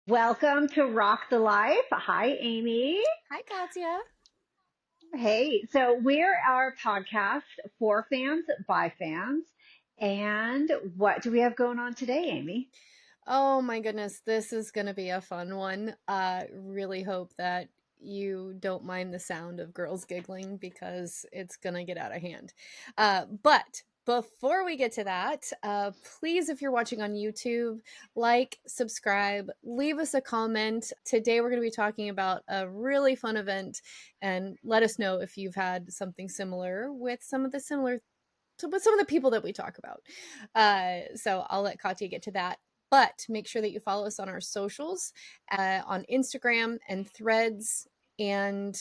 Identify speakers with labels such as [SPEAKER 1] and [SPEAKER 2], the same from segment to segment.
[SPEAKER 1] Welcome to Rock the Life. Hi, Amy.
[SPEAKER 2] Hi, Katya.
[SPEAKER 1] Hey, so we're our podcast for fans, by fans. And what do we have going on today, Amy?
[SPEAKER 2] Oh my goodness, this is going to be a fun one. Really hope that you don't mind the sound of girls giggling because it's going to get out of hand. But before we get to that, please, if you're watching on YouTube, like, subscribe, leave us a comment. Today we're going to be talking about a really fun event, and let us know if you've had something similar with some of the people that we talk about. So I'll let Katya get to that. But make sure that you follow us on our socials, on Instagram and Threads and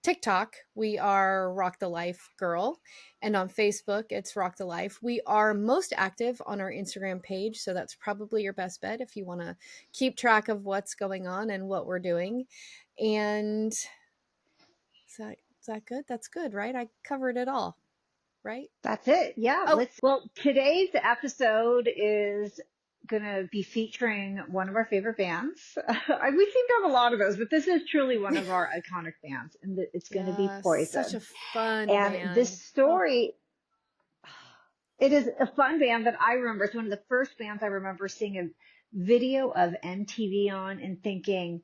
[SPEAKER 2] TikTok. We are Rock the Life Girl. And on Facebook, it's Rock the Life. We are most active on our Instagram page. So that's probably your best bet if you want to keep track of what's going on and what we're doing. And is that good? That's good, right? I covered it all, right?
[SPEAKER 1] That's it. Yeah,
[SPEAKER 2] Oh,
[SPEAKER 1] today's episode is going to be featuring one of our favorite bands. We seem to have a lot of those, but this is truly one of our iconic bands, and it's going to be
[SPEAKER 2] yeah, such
[SPEAKER 1] Poison.
[SPEAKER 2] a fun
[SPEAKER 1] And this
[SPEAKER 2] band. Oh.
[SPEAKER 1] story, it is a fun band that I remember. It's one of the first bands I remember seeing a video of MTV on and thinking,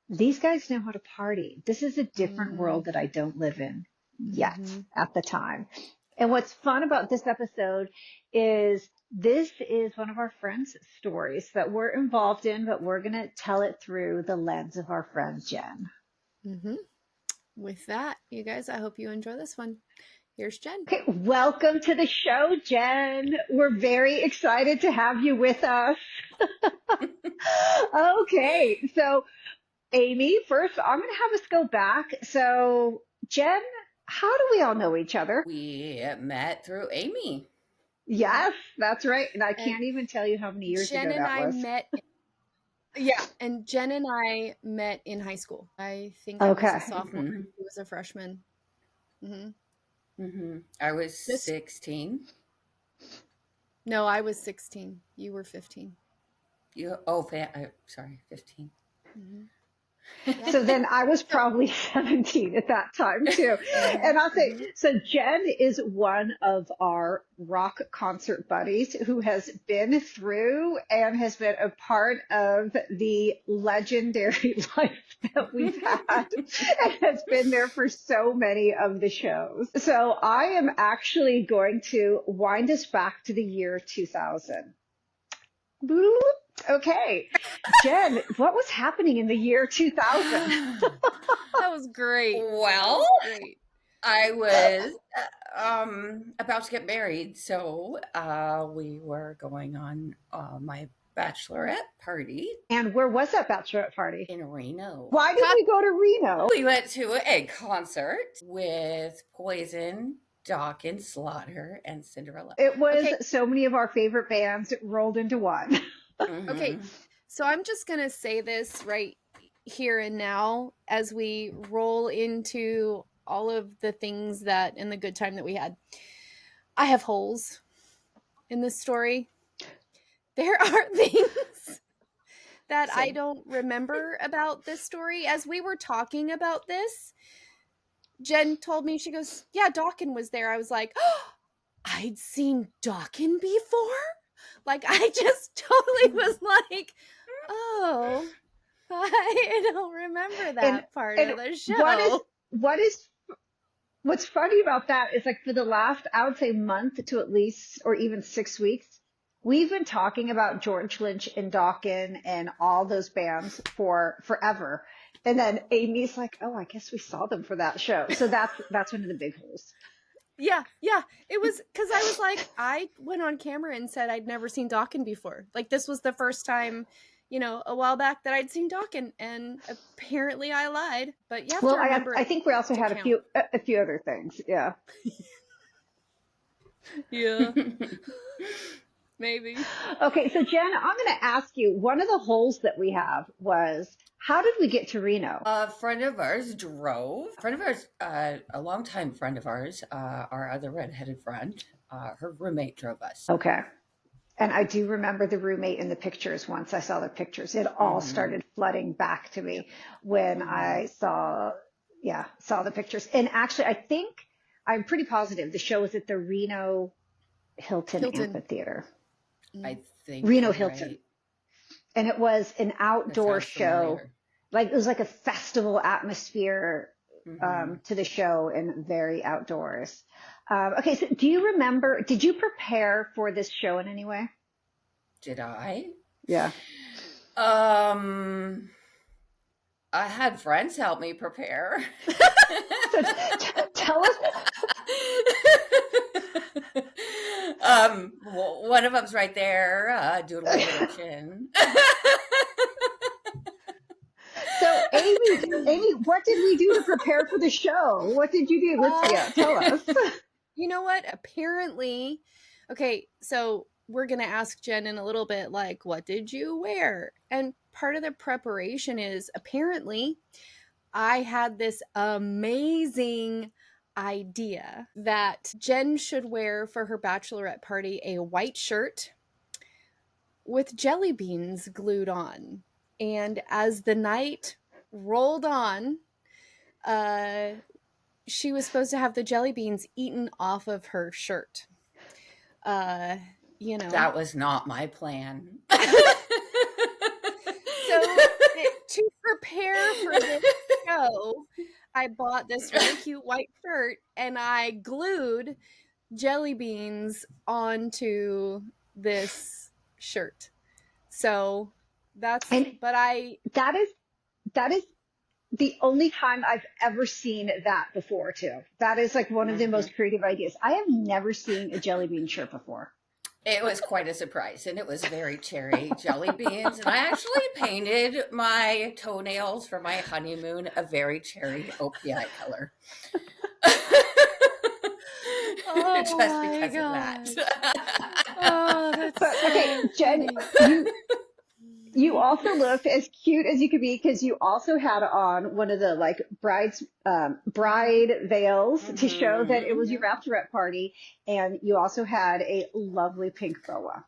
[SPEAKER 1] these guys know how to party. This is a different
[SPEAKER 2] Mm-hmm.
[SPEAKER 1] world that I don't live in yet
[SPEAKER 2] Mm-hmm.
[SPEAKER 1] at the time. And what's fun about this episode is this is one of our friends' stories that we're involved in, but we're going to tell it through the lens of our friend Jen.
[SPEAKER 2] Mm-hmm. With that, you guys, I hope you enjoy this one. Here's Jen.
[SPEAKER 1] Okay, welcome to the show, Jen. We're very excited to have you with us. Okay, so Amy, first, I'm going to have us go back. So, Jen, how do we all know each other?
[SPEAKER 3] We met through Amy.
[SPEAKER 1] Yes, that's right. And I
[SPEAKER 2] And
[SPEAKER 1] can't even tell you how many years
[SPEAKER 2] Jen
[SPEAKER 1] ago
[SPEAKER 2] and
[SPEAKER 1] that
[SPEAKER 2] I
[SPEAKER 1] was.
[SPEAKER 2] met. Yeah, and Jen and I met in high school. I think I was a
[SPEAKER 1] Okay.
[SPEAKER 2] sophomore.
[SPEAKER 3] Mm-hmm.
[SPEAKER 2] He was a freshman. Mm-hmm.
[SPEAKER 3] Mm-hmm. I was
[SPEAKER 2] This
[SPEAKER 3] 16.
[SPEAKER 2] No, I was 16. You were 15.
[SPEAKER 3] Sorry, 15.
[SPEAKER 2] Mm-hmm. Yeah.
[SPEAKER 1] So then I was
[SPEAKER 2] So.
[SPEAKER 1] probably 17 at that time too.
[SPEAKER 2] Mm-hmm.
[SPEAKER 1] And I'll say,
[SPEAKER 2] Mm-hmm.
[SPEAKER 1] so Jen is one of our rock concert buddies who has been through and has been a part of the legendary life that we've had and has been there for so many of the shows. So I am actually going to wind us back to the year 2000. Boop. Okay. Jen, what was happening in the year 2000?
[SPEAKER 2] That was great.
[SPEAKER 3] Well,
[SPEAKER 2] That was great.
[SPEAKER 3] I was about to get married, so we were going on my bachelorette party
[SPEAKER 1] And where was that bachelorette party?
[SPEAKER 3] in Reno.
[SPEAKER 1] Why did
[SPEAKER 2] Cut.
[SPEAKER 1] we go to Reno?
[SPEAKER 3] We went to a concert with Poison, Dokken, Slaughter, and Cinderella.
[SPEAKER 1] It was
[SPEAKER 2] Okay.
[SPEAKER 1] so many of our favorite bands rolled into one.
[SPEAKER 2] Okay.
[SPEAKER 3] Mm-hmm.
[SPEAKER 2] So I'm just going to say this right here and now as we roll into all of the things that and the good time that we had. I have holes in this story. There are things that I
[SPEAKER 3] Same.
[SPEAKER 2] don't remember about this story. As we were talking about this, Jen told me, she goes, yeah, Dokken was there. I was like, oh, I'd seen Dokken before. Like, I just totally was like, oh, I don't remember
[SPEAKER 1] And
[SPEAKER 2] that part
[SPEAKER 1] and
[SPEAKER 2] of the
[SPEAKER 1] what is
[SPEAKER 2] show.
[SPEAKER 1] what is what's funny about that is like for the last, I would say month to at least or even 6 weeks, we've been talking about George Lynch and Dokken and all those bands for forever. And then Amy's like, "Oh, I guess we saw them for that show." So that's one of the big holes.
[SPEAKER 2] Yeah. It was because I was like, I went on camera and said I'd never seen Dokken before. Like, this was the first time, a while back that I'd seen Dokken, and apparently I lied. But you have to
[SPEAKER 1] Well,
[SPEAKER 2] remember
[SPEAKER 1] I think we also
[SPEAKER 2] to
[SPEAKER 1] had
[SPEAKER 2] count.
[SPEAKER 1] a few other things. Yeah.
[SPEAKER 2] Yeah, maybe.
[SPEAKER 1] Okay, so Jen, I'm going to ask you, one of the holes that we have was, how did we get to Reno?
[SPEAKER 3] A friend of ours drove. A friend of ours, a longtime friend of ours, our other redheaded friend, her roommate drove us.
[SPEAKER 1] Okay. And I do remember the roommate in the pictures. Once I saw the pictures, it all
[SPEAKER 3] Mm-hmm.
[SPEAKER 1] started flooding back to me when
[SPEAKER 3] Mm-hmm.
[SPEAKER 1] I saw the pictures. And actually, I think I'm pretty positive the show was at the Reno Hilton
[SPEAKER 2] Hilton.
[SPEAKER 1] Amphitheater.
[SPEAKER 3] I
[SPEAKER 2] Mm.
[SPEAKER 3] think
[SPEAKER 1] Reno
[SPEAKER 3] you're
[SPEAKER 1] Hilton.
[SPEAKER 3] right.
[SPEAKER 1] And it was an
[SPEAKER 3] That
[SPEAKER 1] outdoor
[SPEAKER 3] sounds
[SPEAKER 1] show.
[SPEAKER 3] familiar.
[SPEAKER 1] Like it was like a festival atmosphere
[SPEAKER 3] Mm-hmm.
[SPEAKER 1] to the show and very outdoors. Okay, so do you remember, did you prepare for this show in any way?
[SPEAKER 3] Did I?
[SPEAKER 1] Yeah.
[SPEAKER 3] Um, I had friends help me prepare.
[SPEAKER 1] So tell us.
[SPEAKER 3] One of them's right there, doodling with her chin.
[SPEAKER 1] So Amy, what did we do to prepare for the show? What did you do? Let's,
[SPEAKER 2] Uh,
[SPEAKER 1] yeah, tell us.
[SPEAKER 2] you know what? Apparently, okay, so we're going to ask Jen in a little bit, like, what did you wear? And part of the preparation is apparently I had this amazing idea that Jen should wear for her bachelorette party a white shirt with jelly beans glued on. And as the night rolled on, uh, she was supposed to have the jelly beans eaten off of her shirt. Uh, you know.
[SPEAKER 3] That was not my plan.
[SPEAKER 2] So to prepare for this show, I bought this really cute white shirt and I glued jelly beans onto this shirt. So that's,
[SPEAKER 1] And
[SPEAKER 2] but I,
[SPEAKER 1] that is that is the only time I've ever seen that before too. That is like one of the
[SPEAKER 3] Mhm.
[SPEAKER 1] most creative ideas. I have never seen a jelly bean shirt before.
[SPEAKER 3] It was quite a surprise, and it was very cherry jelly beans. And I actually painted my toenails for my honeymoon a very cherry OPI color.
[SPEAKER 2] oh
[SPEAKER 3] Just
[SPEAKER 2] my
[SPEAKER 3] because of that.
[SPEAKER 2] gosh. Oh, that's
[SPEAKER 1] But okay,
[SPEAKER 2] so
[SPEAKER 1] Jen,
[SPEAKER 2] funny.
[SPEAKER 1] you also looked as cute as you could be because you also had on one of the like bride veils to show that it was your
[SPEAKER 3] Yep.
[SPEAKER 1] bachelorette party, and you also had a lovely pink boa.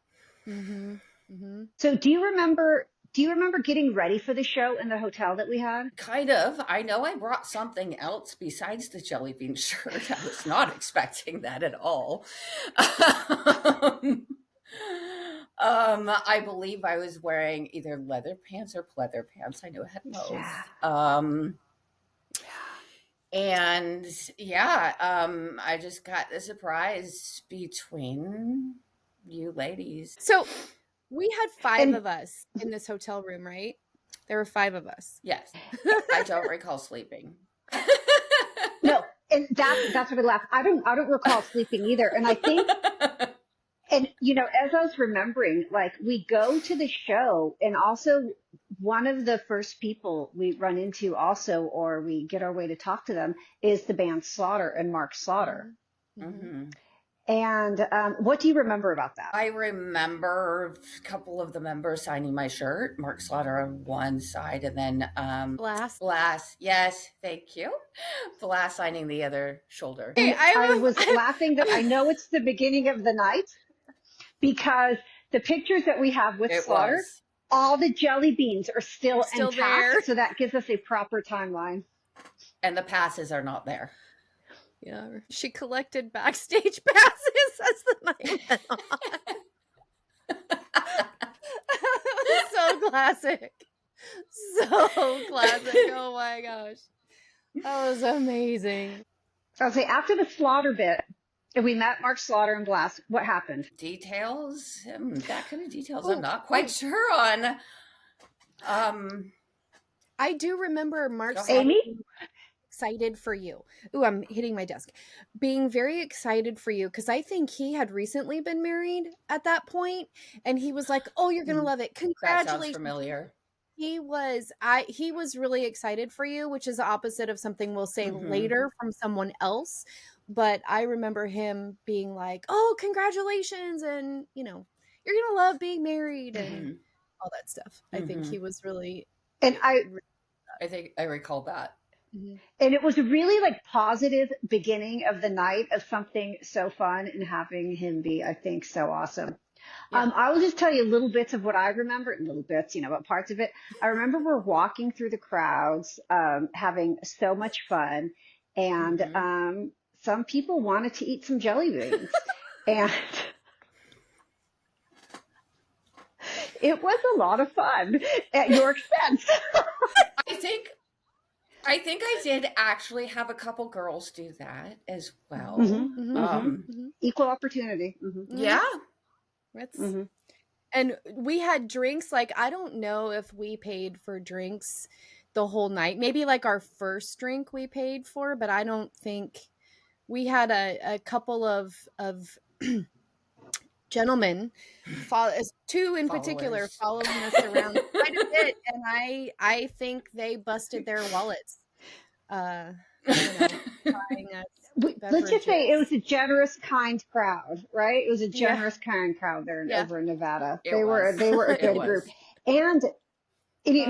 [SPEAKER 2] Mm-hmm. Mm-hmm.
[SPEAKER 1] So do you remember getting ready for the show in the hotel that we had?
[SPEAKER 3] Kind of. I know I brought something else besides the jelly bean shirt. I was not expecting that at all. Um, I believe I was wearing either leather pants or pleather pants. I know I had both.
[SPEAKER 1] Yeah.
[SPEAKER 3] And yeah, I just got the surprise between you ladies.
[SPEAKER 2] So we had five
[SPEAKER 1] And
[SPEAKER 2] of us in this hotel room, right? There were five of us.
[SPEAKER 3] Yes, I don't recall sleeping.
[SPEAKER 1] no, and that's what I laugh. I don't recall sleeping either. And I think, and as I was remembering, like we go to the show, and also one of the first people we run into also, or we get our way to talk to them, is the band Slaughter and Mark Slaughter.
[SPEAKER 2] Mm-hmm.
[SPEAKER 3] Mhm.
[SPEAKER 1] And what do you remember about that?
[SPEAKER 3] I remember a couple of the members signing my shirt, Mark Slaughter on one side, and then
[SPEAKER 2] Last.
[SPEAKER 3] Blass. Yes, thank you. Blass signing the other shoulder.
[SPEAKER 2] Hey,
[SPEAKER 1] And I was laughing that I know it's the beginning of the night because the pictures that we have with
[SPEAKER 3] It
[SPEAKER 1] Slaughter,
[SPEAKER 3] was.
[SPEAKER 1] all the jelly beans are still
[SPEAKER 2] Still
[SPEAKER 1] intact.
[SPEAKER 2] there.
[SPEAKER 1] So that gives us a proper timeline.
[SPEAKER 3] And the passes are not there.
[SPEAKER 2] Yeah, she collected backstage passes as the night went on. So classic. So classic. Oh my gosh. That was amazing.
[SPEAKER 1] I'll say after the Slaughter bit, and we met Mark Slaughter and Blast, what happened?
[SPEAKER 3] Details? That kind of details
[SPEAKER 2] Oh,
[SPEAKER 3] I'm not quite sure on.
[SPEAKER 2] I do remember Mark
[SPEAKER 3] Go ahead.
[SPEAKER 2] Slaughter
[SPEAKER 1] Amy?
[SPEAKER 2] being excited for you. Ooh, I'm hitting my desk. Being very excited for you because I think he had recently been married at that point, and he was like, "Oh, you're gonna love it!
[SPEAKER 3] That sounds
[SPEAKER 2] Congratulations!"
[SPEAKER 3] familiar.
[SPEAKER 2] He was really excited for you, which is the opposite of something we'll say
[SPEAKER 3] Mhm.
[SPEAKER 2] later from someone else. But I remember him being like, "Oh, congratulations!" and you're gonna love being married and
[SPEAKER 3] Mhm.
[SPEAKER 2] all that stuff. I think he
[SPEAKER 3] Mhm.
[SPEAKER 2] was really.
[SPEAKER 1] And
[SPEAKER 3] I think I recall that.
[SPEAKER 2] Mhm.
[SPEAKER 1] and it was a really like positive beginning of the night of something so fun and having him be, I think, so awesome.
[SPEAKER 2] Yeah.
[SPEAKER 1] I will just tell you little bits of what I remember, little bits, but parts of it. I remember we're walking through the crowds, having so much fun, and
[SPEAKER 3] Mm-hmm.
[SPEAKER 1] some people wanted to eat some jelly beans, and it was a lot of fun at your expense.
[SPEAKER 3] I think I did actually have a couple girls do that as
[SPEAKER 1] hmm
[SPEAKER 3] well.
[SPEAKER 2] Mm-hmm.
[SPEAKER 1] hmm
[SPEAKER 2] Mm-hmm.
[SPEAKER 1] Equal opportunity.
[SPEAKER 3] Yeah.
[SPEAKER 2] That's
[SPEAKER 1] Hmm
[SPEAKER 2] and we had drinks. Like, I don't know if we paid for drinks the whole night. Maybe like our first drink we paid for, but I don't think we had a couple of gentlemen, two in particular,
[SPEAKER 3] Followers.
[SPEAKER 2] following us around quite a bit, and I think they busted their wallets, uh, buying us
[SPEAKER 1] Let's just say it was
[SPEAKER 2] beverages.
[SPEAKER 1] a generous, kind crowd, right? It was a
[SPEAKER 2] Yeah,
[SPEAKER 1] generous, kind crowd there
[SPEAKER 2] yeah.
[SPEAKER 1] over in Nevada.
[SPEAKER 3] It
[SPEAKER 1] They were
[SPEAKER 3] was.
[SPEAKER 1] they were a
[SPEAKER 3] It
[SPEAKER 1] good group,
[SPEAKER 3] was.
[SPEAKER 1] and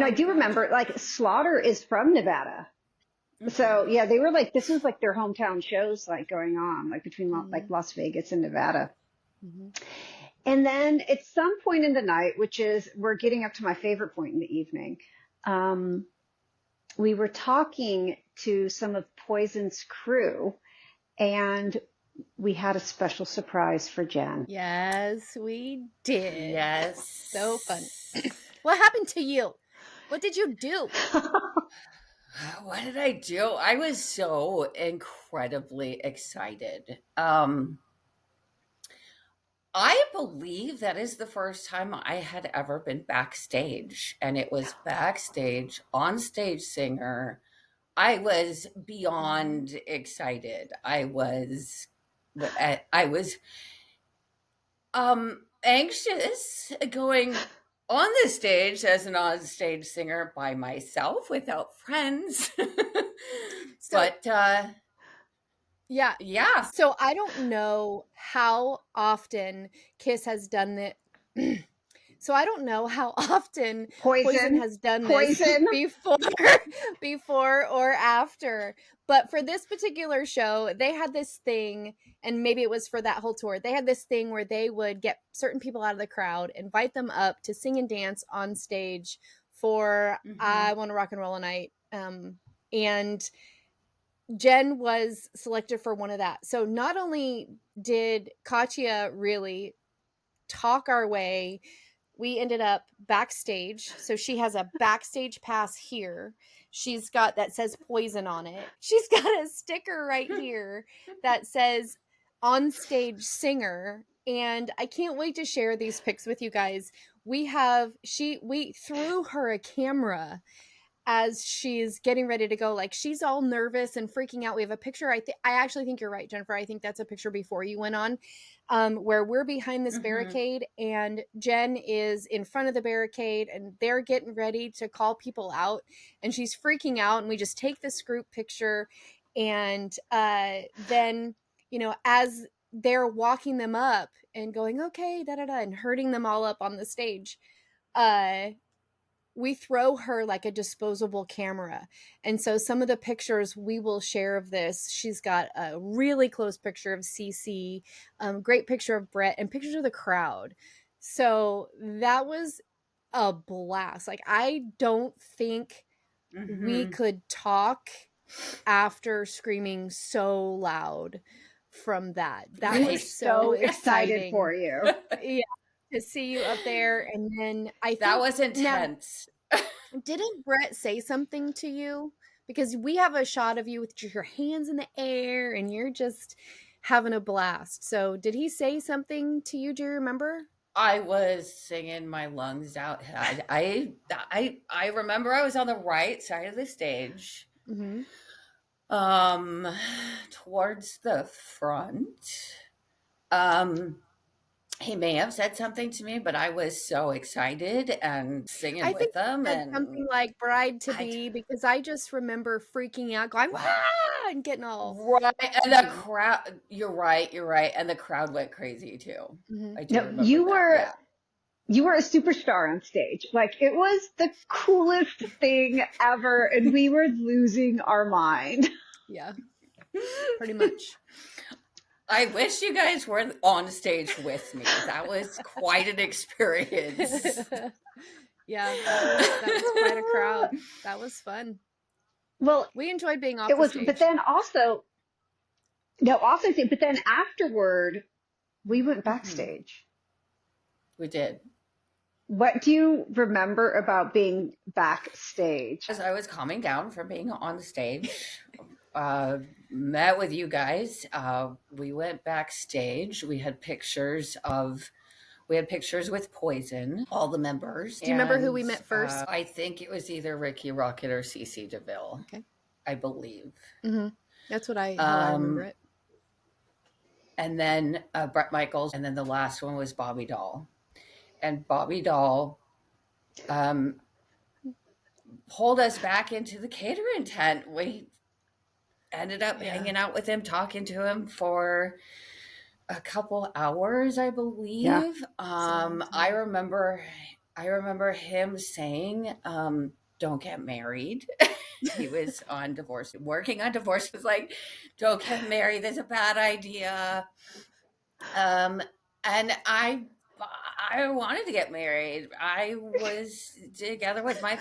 [SPEAKER 1] I
[SPEAKER 2] Oh
[SPEAKER 1] do
[SPEAKER 2] gosh.
[SPEAKER 1] remember like Slaughter is from Nevada,
[SPEAKER 3] Mm-hmm.
[SPEAKER 1] so yeah, they were like this was like their hometown shows like going on like between like
[SPEAKER 2] Mm-hmm.
[SPEAKER 1] Las Vegas and Nevada.
[SPEAKER 2] Mm-hmm.
[SPEAKER 1] And then at some point in the night, which is we're getting up to my favorite point in the evening, um, we were talking to some of Poison's crew, and we had a special surprise for Jen.
[SPEAKER 2] Yes, we did. So fun.
[SPEAKER 3] Yes.
[SPEAKER 2] What happened to you? What did you do?
[SPEAKER 3] What did I do? I was so incredibly excited. I believe that is the first time I had ever been backstage, and it was backstage, on stage singer. I was
[SPEAKER 2] Mhm.
[SPEAKER 3] beyond excited. I was anxious going on the stage as an on stage singer by myself without friends.
[SPEAKER 2] So,
[SPEAKER 3] But
[SPEAKER 2] yeah.
[SPEAKER 3] yeah.
[SPEAKER 2] So I don't know how often Kiss has done that. So I don't know how often Poison
[SPEAKER 1] Poison,
[SPEAKER 2] has done this
[SPEAKER 1] poison.
[SPEAKER 2] before before or after. But for this particular show, they had this thing, and maybe it was for that whole tour. They had this thing where they would get certain people out of the crowd, invite them up to sing and dance on stage for
[SPEAKER 3] Hmm.
[SPEAKER 2] I Want to Rock and Roll a Night. And Jen was selected for one of that. So not only did Katya really talk our way, we ended up backstage. So she has a backstage pass here. She's got that says Poison on it. She's got a sticker right here that says on stage singer. And I can't wait to share these pics with you guys. We threw her a camera as she's getting ready to go. Like, she's all nervous and freaking out. We have a picture. I actually think you're right, Jennifer. I think that's a picture before you went on, where we're behind this
[SPEAKER 3] Hmm.
[SPEAKER 2] barricade and Jen is in front of the barricade and they're getting ready to call people out and she's freaking out, and we just take this group picture. And then, as they're walking them up and going, okay, da da da, and herding them all up on the stage, uh we throw her like a disposable camera. And so some of the pictures we will share of this, she's got a really close picture of Cece, great picture of Brett, and pictures of the crowd. So that was a blast. Like, I don't think we
[SPEAKER 3] Hmm.
[SPEAKER 2] could talk after screaming so loud from that. That
[SPEAKER 1] We were
[SPEAKER 2] was
[SPEAKER 3] Right.
[SPEAKER 2] so
[SPEAKER 1] so excited
[SPEAKER 2] exciting.
[SPEAKER 1] for you.
[SPEAKER 2] Yeah, to see you up there. And then I
[SPEAKER 3] That
[SPEAKER 2] think
[SPEAKER 3] was
[SPEAKER 2] now,
[SPEAKER 3] intense.
[SPEAKER 2] didn't Brett say something to you? Because we have a shot of you with your hands in the air and you're just having a blast. So, did he say something to you? Do you remember?
[SPEAKER 3] I was singing my lungs out. I remember I was on the right side of the stage,
[SPEAKER 2] Mm-hmm.
[SPEAKER 3] um, towards the front. Um, he may have said something to me, but I was so excited and singing
[SPEAKER 2] I think
[SPEAKER 3] with them,
[SPEAKER 2] he said
[SPEAKER 3] and
[SPEAKER 2] something like bride to
[SPEAKER 3] I
[SPEAKER 2] be, because I just remember freaking out, going, ah, and getting all,
[SPEAKER 3] right, and
[SPEAKER 2] you
[SPEAKER 3] the
[SPEAKER 2] know.
[SPEAKER 3] crowd. You're right, and the crowd went crazy too.
[SPEAKER 2] Mm-hmm.
[SPEAKER 3] I do
[SPEAKER 1] No,
[SPEAKER 3] remember that. Yeah.
[SPEAKER 1] you were a superstar on stage. Like it was the coolest thing ever, and we were losing our mind.
[SPEAKER 2] Yeah, pretty much.
[SPEAKER 3] I wish you guys were on stage with me. That was quite an experience.
[SPEAKER 2] Yeah, that was quite a crowd. That was fun.
[SPEAKER 1] Well,
[SPEAKER 2] We enjoyed being off
[SPEAKER 1] it
[SPEAKER 2] the
[SPEAKER 1] was, but
[SPEAKER 2] stage.
[SPEAKER 1] then also, no, also, but then afterward, we went
[SPEAKER 3] Mhm.
[SPEAKER 1] backstage.
[SPEAKER 3] We did.
[SPEAKER 1] What do you remember about being backstage?
[SPEAKER 3] As I was calming down from being on the stage, uh, met with you guys. We went backstage. We had pictures with Poison, all the members,
[SPEAKER 2] Do you remember who
[SPEAKER 3] and
[SPEAKER 2] we met first?
[SPEAKER 3] I think it was either Ricky Rocket or Cece DeVille.
[SPEAKER 2] Okay.
[SPEAKER 3] I believe.
[SPEAKER 2] Mm-hmm. That's how I remember
[SPEAKER 3] Um,
[SPEAKER 2] it.
[SPEAKER 3] and then Brett Michaels, and then the last one was Bobby Doll. And Bobby Doll um, pulled us back into the catering tent. We ended up hanging out with him, talking to him for a couple hours, I
[SPEAKER 1] Yeah.
[SPEAKER 3] believe. I remember him saying, "Don't get married." He was on divorce, working on divorce. Was like, "Don't get married. That's a bad idea." And I wanted to get married. I was together with my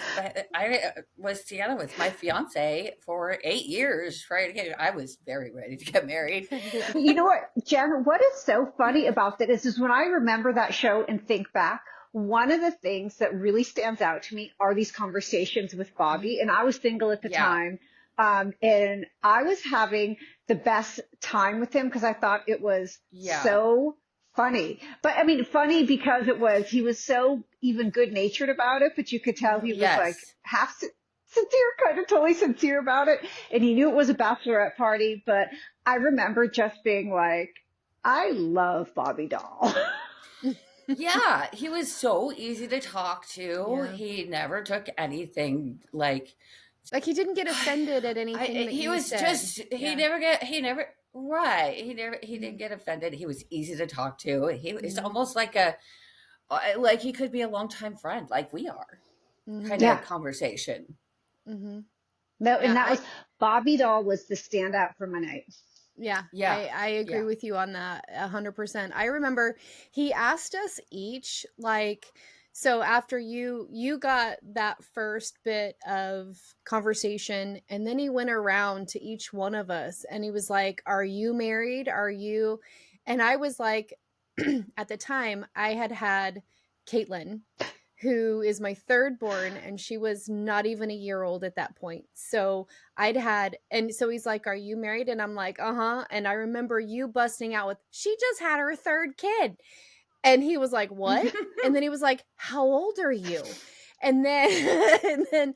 [SPEAKER 3] fiance for 8 years. Right, I was very ready to get married.
[SPEAKER 1] You know what, Jen, what is so funny about that is when I remember that show and think back, one of the things that really stands out to me are these conversations with Bobby. And I was single at the
[SPEAKER 3] Yeah,
[SPEAKER 1] time. And I was having the best time with him because I thought it was
[SPEAKER 3] yeah,
[SPEAKER 1] so funny. But I mean, funny because he was so even good natured about it, but you could tell he was like
[SPEAKER 3] yes.
[SPEAKER 1] half sincere, kind of totally sincere about it. And he knew it was a bachelorette party, but I remember just being like, I love Bobby Doll.
[SPEAKER 3] Yeah, he was so easy to talk to.
[SPEAKER 2] Yeah.
[SPEAKER 3] He never took anything like
[SPEAKER 2] Like he didn't get offended at anything that
[SPEAKER 3] he
[SPEAKER 2] you
[SPEAKER 3] was
[SPEAKER 2] said.
[SPEAKER 3] just
[SPEAKER 2] Yeah.
[SPEAKER 3] he never right. He didn't get offended. He was easy to talk to. He was
[SPEAKER 2] Mm-hmm.
[SPEAKER 3] almost like he could be a longtime friend, like we are,
[SPEAKER 2] Mm-hmm.
[SPEAKER 3] kind of
[SPEAKER 1] Yeah.
[SPEAKER 3] conversation.
[SPEAKER 2] Mm-hmm.
[SPEAKER 1] No, and
[SPEAKER 2] Yeah.
[SPEAKER 1] that was Bobby Doll was the standout for my night.
[SPEAKER 2] Yeah,
[SPEAKER 3] Yeah,
[SPEAKER 2] I agree
[SPEAKER 3] yeah.
[SPEAKER 2] with you on that 100%. I remember he asked us each, like, so after you got that first bit of conversation, and then he went around to each one of us and he was like, "Are you married? Are you?" And I was like, at the time I had Caitlin, who is my third born, and she was not even a year old at that point. So and so he's like, "Are you married?" And I'm like, "Uh-huh." And I remember you busting out with, "She just had her third kid." And he was like, "What?" And then he was like, "How old are you?" And then and then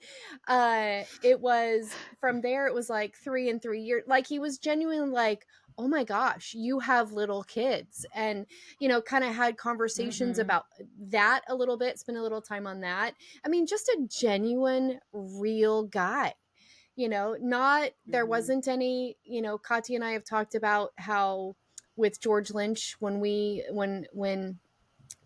[SPEAKER 2] it was from there, it was like 3 and 3 years. Like he was genuinely like, "Oh my gosh, you have little kids." And kind of had conversations
[SPEAKER 3] Hmm.
[SPEAKER 2] about that a little bit, spend a little time on that. I mean, just a genuine, real guy. Not there
[SPEAKER 3] Hmm.
[SPEAKER 2] wasn't any, Katya and I have talked about how with George Lynch, when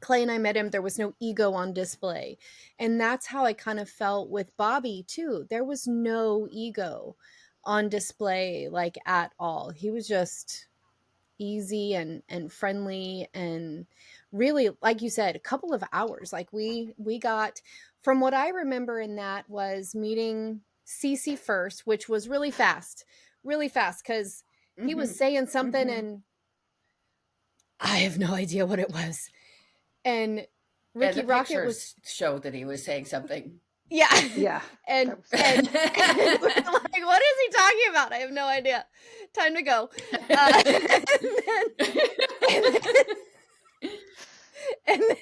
[SPEAKER 2] Clay and I met him, there was no ego on display. And that's how I kind of felt with Bobby too. There was no ego on display, like, at all. He was just easy and friendly, and really, like you said, a couple of hours. Like we got, from what I remember in that, was meeting Cece first, which was really fast, because he was
[SPEAKER 3] Hmm.
[SPEAKER 2] saying something
[SPEAKER 3] Hmm.
[SPEAKER 2] and I have no idea what it was. And
[SPEAKER 3] And
[SPEAKER 2] Ricky
[SPEAKER 3] the
[SPEAKER 2] Rocket was,
[SPEAKER 3] pictures showed that he was saying something.
[SPEAKER 2] yeah.
[SPEAKER 1] Yeah,
[SPEAKER 2] and
[SPEAKER 1] that was funny.
[SPEAKER 2] and and we're like, what is he talking about? I have no idea. Time to go. And then, and then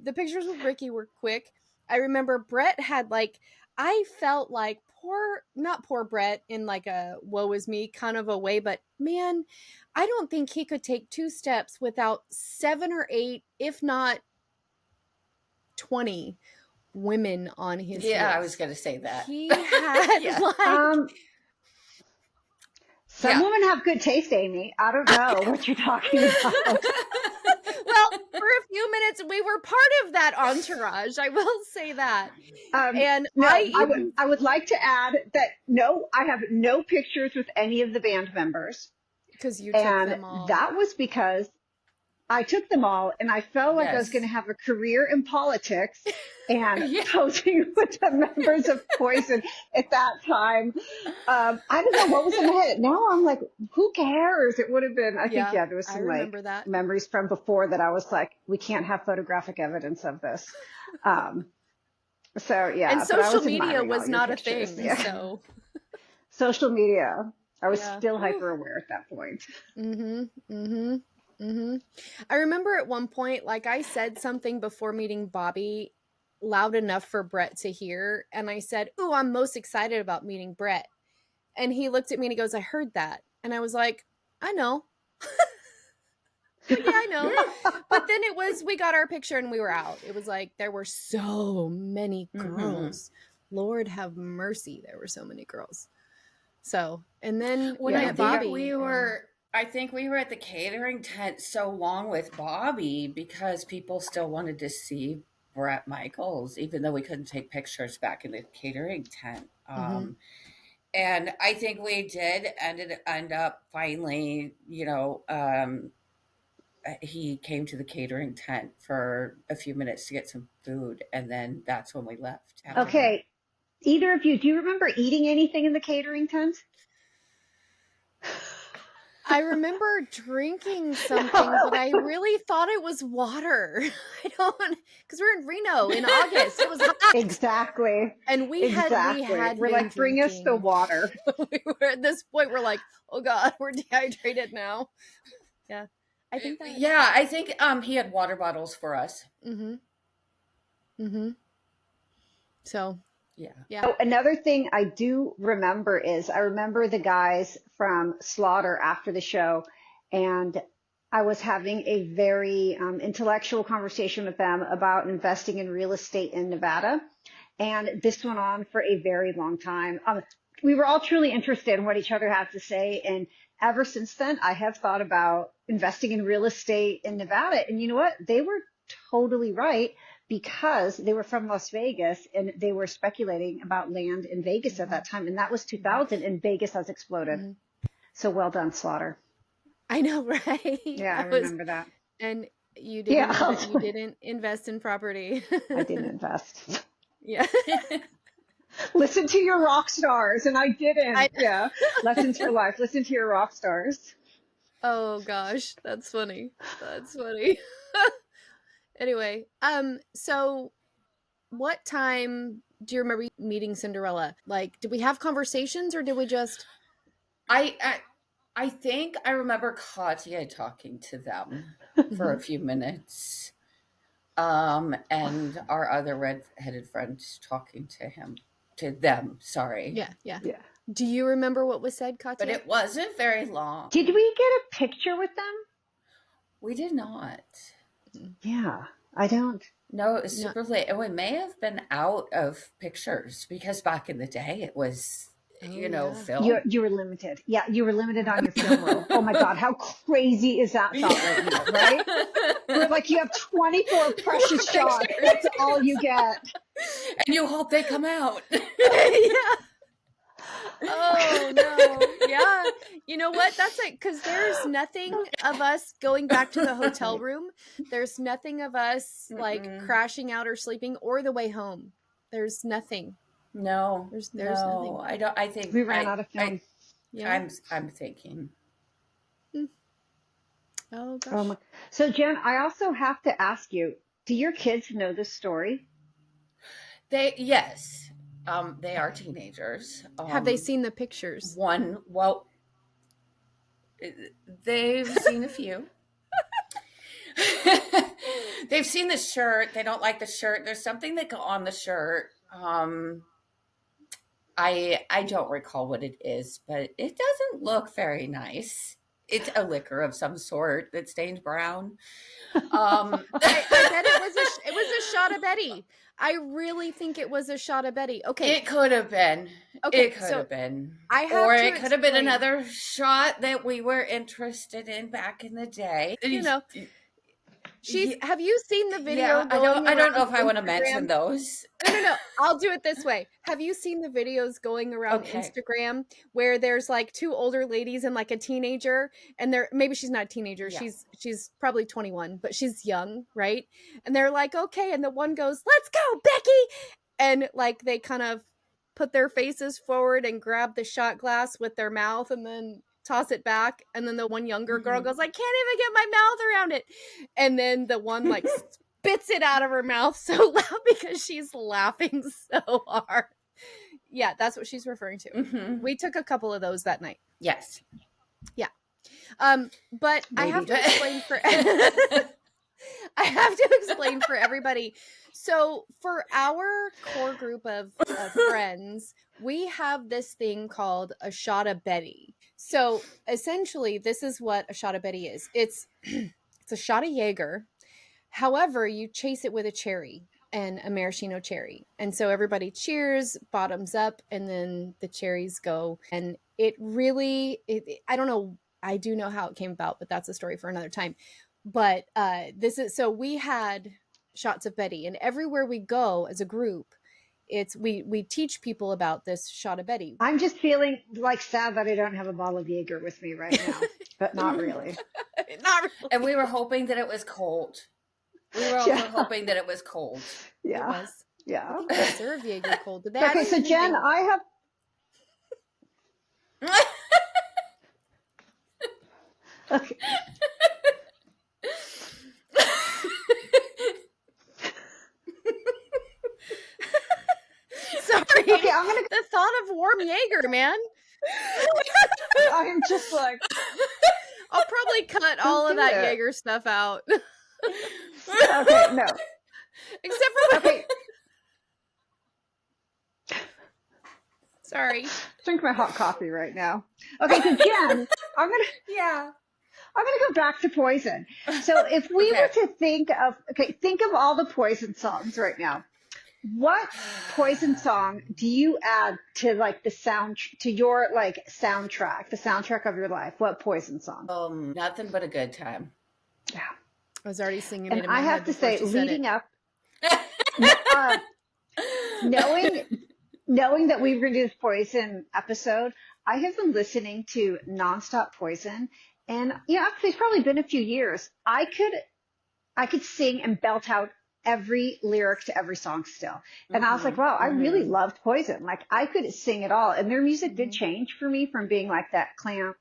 [SPEAKER 2] the pictures with Ricky were quick. I remember Brett had, like, I felt like not poor Brett in like a woe is me kind of a way, but man, I don't think he could take two steps without 7 or 8, if not 20 women on his
[SPEAKER 3] Yeah, I was
[SPEAKER 2] heels.
[SPEAKER 3] going to say that.
[SPEAKER 2] He had
[SPEAKER 3] Yeah.
[SPEAKER 2] like,
[SPEAKER 1] Um, some
[SPEAKER 3] Yeah.
[SPEAKER 1] women have good taste, Amy. I don't know what you're talking about.
[SPEAKER 2] well, for a few minutes we were part of that entourage, I will say that. And I
[SPEAKER 1] No,
[SPEAKER 2] even,
[SPEAKER 1] I would like to add that no, I have no pictures with any of the band members.
[SPEAKER 2] Because you took
[SPEAKER 1] And
[SPEAKER 2] them all.
[SPEAKER 1] that was because I took them all and I felt like I was going to
[SPEAKER 3] Yes.
[SPEAKER 1] have a career in politics and
[SPEAKER 3] Yeah.
[SPEAKER 1] posing with the members of Poison at that time. I don't know what was in my head. Now I'm like, who cares? It would have been, I think,
[SPEAKER 2] Yeah,
[SPEAKER 1] yeah, there was
[SPEAKER 2] I
[SPEAKER 1] some like
[SPEAKER 2] remember that.
[SPEAKER 1] memories from before that I was like, we can't have photographic evidence of this. So
[SPEAKER 2] And
[SPEAKER 1] yeah, but I
[SPEAKER 2] social
[SPEAKER 1] was
[SPEAKER 2] media
[SPEAKER 1] admiring all
[SPEAKER 2] was
[SPEAKER 1] your
[SPEAKER 2] not a
[SPEAKER 1] pictures.
[SPEAKER 2] thing,
[SPEAKER 1] Yeah.
[SPEAKER 2] so
[SPEAKER 1] Social media. I was
[SPEAKER 2] yeah.
[SPEAKER 1] still
[SPEAKER 2] Whew.
[SPEAKER 1] hyper aware at that point.
[SPEAKER 2] I remember at one point, like I said something before meeting Bobby loud enough for Brett to hear, and I said, "Ooh, I'm most excited about meeting Brett." And he looked at me and he goes, "I heard that." And I was like, "I know." Like, yeah, I know. But then it was, we got our picture and we were out. It was like, there were so many girls. Lord have mercy. There were so many girls. So, and then
[SPEAKER 3] When
[SPEAKER 2] we
[SPEAKER 3] I
[SPEAKER 2] met
[SPEAKER 3] think
[SPEAKER 2] Bobby.
[SPEAKER 3] we were, I think we were at the catering tent so long with Bobby because people still wanted to see Brett Michaels, even though we couldn't take pictures back in the catering tent. And I think we did end up finally, he came to the catering tent for a few minutes to get some food, and then that's when we left after that.
[SPEAKER 1] Okay. Either of you, do you remember eating anything in the catering tent?
[SPEAKER 2] I remember drinking something, but I really thought it was water. I don't, because we're in Reno in August. It was hot.
[SPEAKER 1] Exactly.
[SPEAKER 2] And we had
[SPEAKER 1] We're
[SPEAKER 2] been
[SPEAKER 1] like, bring us the
[SPEAKER 2] drinking.
[SPEAKER 1] water.
[SPEAKER 2] We were at this point, we're like, oh God, we're dehydrated now. Yeah. I think that.
[SPEAKER 3] Yeah, I think he had water bottles for us.
[SPEAKER 2] So,
[SPEAKER 3] Yeah.
[SPEAKER 1] Oh, another thing I do remember is I remember the guys from Slaughter after the show, and I was having a very intellectual conversation with them about investing in real estate in Nevada. And this went on for a very long time. We were all truly interested in what each other had to say. And ever since then, I have thought about investing in real estate in Nevada. And you know what? They were totally right because they were from Las Vegas and they were speculating about land in Vegas at that time. And that was 2000 and Vegas has exploded. So well done, Slaughter.
[SPEAKER 2] I know, right?
[SPEAKER 1] Yeah, I remember that.
[SPEAKER 2] And you didn't,
[SPEAKER 1] Yeah,
[SPEAKER 2] you didn't invest in property.
[SPEAKER 1] I didn't invest.
[SPEAKER 2] Yeah.
[SPEAKER 1] Listen to your rock stars, and I didn't. Yeah. Lessons for life. Listen to your rock stars.
[SPEAKER 2] Oh gosh, that's funny. That's funny. Anyway, so what time do you remember meeting Cinderella? Like, did we have conversations or did we just?
[SPEAKER 3] I think I remember Katya talking to them for a few minutes, and our other red-headed friend talking to them. Sorry.
[SPEAKER 2] Yeah.
[SPEAKER 1] Yeah.
[SPEAKER 2] Do you remember what was said, Katya?
[SPEAKER 3] But it wasn't very long.
[SPEAKER 1] Did we get a picture with them?
[SPEAKER 3] We did not.
[SPEAKER 1] Yeah, I don't.
[SPEAKER 3] No, it was super late. And we may have been out of pictures because back in the day it was, film.
[SPEAKER 1] You were limited. Yeah, you were limited on your film roll. Oh my God, how crazy is that thought right now, right? We're like, you have 24 precious shots. That's all you get.
[SPEAKER 3] And you hope they come out.
[SPEAKER 2] Yeah. Oh no. Yeah. You know what? That's like, because there's nothing of us going back to the hotel room. There's nothing of us like crashing out or sleeping or the way home. There's nothing.
[SPEAKER 3] No.
[SPEAKER 2] There's
[SPEAKER 3] no.
[SPEAKER 2] nothing.
[SPEAKER 3] I think
[SPEAKER 1] we ran out of film.
[SPEAKER 3] I'm thinking.
[SPEAKER 2] Oh gosh.
[SPEAKER 1] So Jen, I also have to ask you, do your kids know this story?
[SPEAKER 3] Yes. They are teenagers.
[SPEAKER 2] Have they seen the pictures?
[SPEAKER 3] They've seen a few. They've seen the shirt. They don't like the shirt. There's something that go on the shirt. I don't recall what it is, but it doesn't look very nice. It's a liquor of some sort that stains brown.
[SPEAKER 2] I bet it was a shot of Betty. I really think it was a shot of Betty. Okay.
[SPEAKER 3] It could have been.
[SPEAKER 2] Okay,
[SPEAKER 3] it could have been.
[SPEAKER 2] It
[SPEAKER 3] could have been another shot that we were interested in back in the day.
[SPEAKER 2] Have you seen the video
[SPEAKER 3] Yeah,
[SPEAKER 2] going
[SPEAKER 3] I don't know
[SPEAKER 2] around
[SPEAKER 3] if I want to
[SPEAKER 2] Instagram?
[SPEAKER 3] mention those.
[SPEAKER 2] No. I'll do it this way. Have you seen the videos going around
[SPEAKER 3] Okay.
[SPEAKER 2] Instagram where there's like two older ladies and like a teenager, and maybe she's not a teenager.
[SPEAKER 3] Yeah.
[SPEAKER 2] She's probably 21, but she's young, right? And they're like, okay, and the one goes, "Let's go, Becky!" And like they kind of put their faces forward and grab the shot glass with their mouth and then toss it back, and then the one younger girl goes, "I can't even get my mouth around it," and then the one like spits it out of her mouth so loud because she's laughing so hard. Yeah, that's what she's referring to. We took a couple of those that night.
[SPEAKER 3] Yes.
[SPEAKER 2] Yeah. But I have to explain for I have to explain for everybody. So for our core group of friends, we have this thing called a shot of Betty. So essentially, this is what a shot of Betty is. It's a shot of Jaeger. However, you chase it with a cherry and a maraschino cherry. And so everybody cheers, bottoms up, and then the cherries go. And it really, I don't know, I do know how it came about, but that's a story for another time. But so we had shots of Betty, and everywhere we go as a group, we teach people about this shot of Betty.
[SPEAKER 1] I'm just feeling like sad that I don't have a bottle of Jaeger with me right now, but not really.
[SPEAKER 2] Not really.
[SPEAKER 3] And we were hoping that it was cold. We were also hoping that it was cold.
[SPEAKER 1] Yeah.
[SPEAKER 2] It was.
[SPEAKER 1] Yeah.
[SPEAKER 2] I think they serve Jaeger cold. Did they?
[SPEAKER 1] Okay, so Jen, I have. Okay.
[SPEAKER 2] Sorry.
[SPEAKER 1] Okay, I'm gonna.
[SPEAKER 2] The thought of warm Jaeger, man.
[SPEAKER 1] I am just like.
[SPEAKER 2] I'll probably cut all of that Jaeger stuff out.
[SPEAKER 1] Okay, no.
[SPEAKER 2] Except for
[SPEAKER 1] Okay.
[SPEAKER 2] Sorry.
[SPEAKER 1] Drink my hot coffee right now. Okay, so Jen, I'm gonna go back to Poison. So if we were to think of all the Poison songs right now. What Poison song do you add to like the your like soundtrack, the soundtrack of your life? What Poison song?
[SPEAKER 3] Nothing but a good time.
[SPEAKER 1] Yeah.
[SPEAKER 2] I was already singing
[SPEAKER 1] And
[SPEAKER 2] it in my
[SPEAKER 1] I
[SPEAKER 2] head
[SPEAKER 1] have to
[SPEAKER 2] before
[SPEAKER 1] say,
[SPEAKER 2] she said
[SPEAKER 1] leading
[SPEAKER 2] it.
[SPEAKER 1] up, knowing that we were going to do this Poison episode, I have been listening to nonstop Poison, and actually, it's probably been a few years. I could sing and belt out every lyric to every song still, and I was like, wow, I really loved Poison. Like I could sing it all, and their music did change for me from being like that glam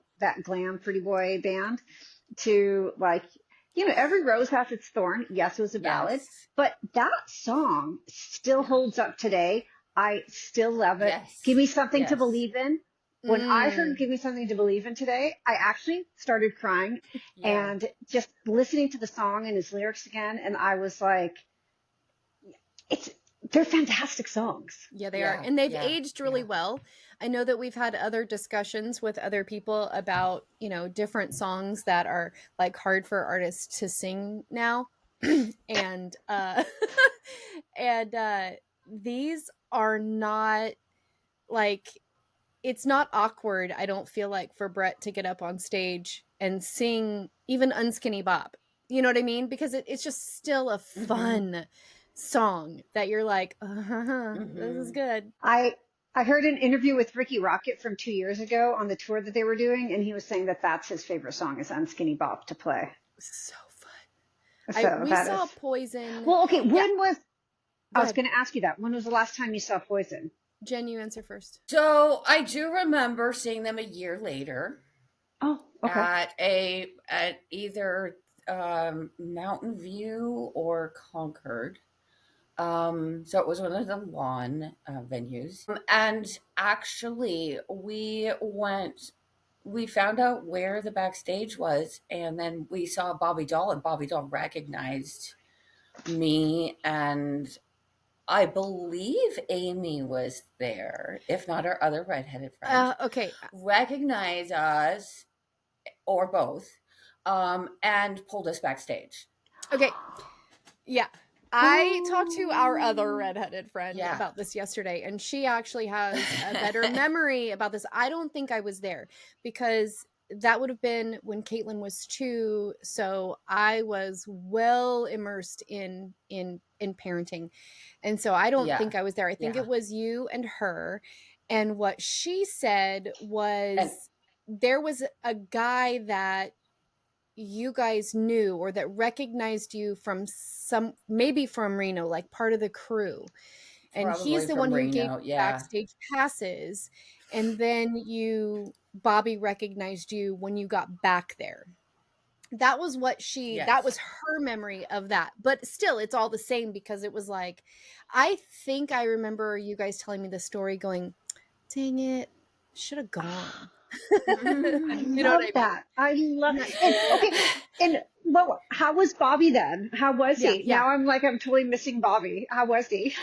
[SPEAKER 1] pretty boy band to like. Every rose has its thorn. Yes, it was a ballad, but that song still holds up today. I still love it.
[SPEAKER 3] Yes.
[SPEAKER 1] Give me something to believe in. When I heard Give Me Something to Believe in today, I actually started crying and just listening to the song and his lyrics again. And I was like, they're fantastic songs.
[SPEAKER 2] Yeah, they are. And they've aged really well. I know that we've had other discussions with other people about, different songs that are like hard for artists to sing now. and these are not like, it's not awkward, I don't feel like, for Brett to get up on stage and sing even Unskinny Bop. You know what I mean? Because it's just still a fun song that you're like, this is good.
[SPEAKER 1] I heard an interview with Ricky Rocket from 2 years ago on the tour that they were doing, and he was saying that that's his favorite song is Unskinny Bop to play.
[SPEAKER 2] So fun. We saw Poison.
[SPEAKER 1] Well, okay, I was going to ask you that. When was the last time you saw Poison?
[SPEAKER 2] Jen, you answer first.
[SPEAKER 3] So I do remember seeing them a year later.
[SPEAKER 1] Oh, okay.
[SPEAKER 3] At either Mountain View or Concord. So it was one of the lawn venues. And actually we found out where the backstage was, and then we saw Bobby Doll, and Bobby Doll recognized me, and I believe Amy was there, if not our other redheaded friend.
[SPEAKER 2] Okay.
[SPEAKER 3] Recognized us, or both, and pulled us backstage.
[SPEAKER 2] Okay. Yeah. I talked to our other redheaded friend about this yesterday, and she actually has a better memory about this. I don't think I was there because that would have been when Caitlin was 2. So I was well immersed in parenting. And so I don't
[SPEAKER 3] Yeah.
[SPEAKER 2] think I was there. I think
[SPEAKER 3] Yeah.
[SPEAKER 2] it was you and her. And what she said
[SPEAKER 3] And
[SPEAKER 2] was there was a guy that you guys knew or that recognized you from maybe from Reno, like part of the crew. And he's
[SPEAKER 3] probably
[SPEAKER 2] the one
[SPEAKER 3] from
[SPEAKER 2] who gave
[SPEAKER 3] Reno. Yeah.
[SPEAKER 2] backstage passes. And then Bobby recognized you when you got back there. That was that was
[SPEAKER 3] Yes.
[SPEAKER 2] her memory of that. But still, it's all the same because it was like, I think I remember you guys telling me the story going, dang it, should have gone.
[SPEAKER 1] I
[SPEAKER 2] You know what
[SPEAKER 1] love
[SPEAKER 2] I mean?
[SPEAKER 1] that. I love and okay. And well, how was Bobby then? How was
[SPEAKER 2] Yeah,
[SPEAKER 1] he?
[SPEAKER 2] yeah.
[SPEAKER 1] Now I'm totally missing Bobby. How was he?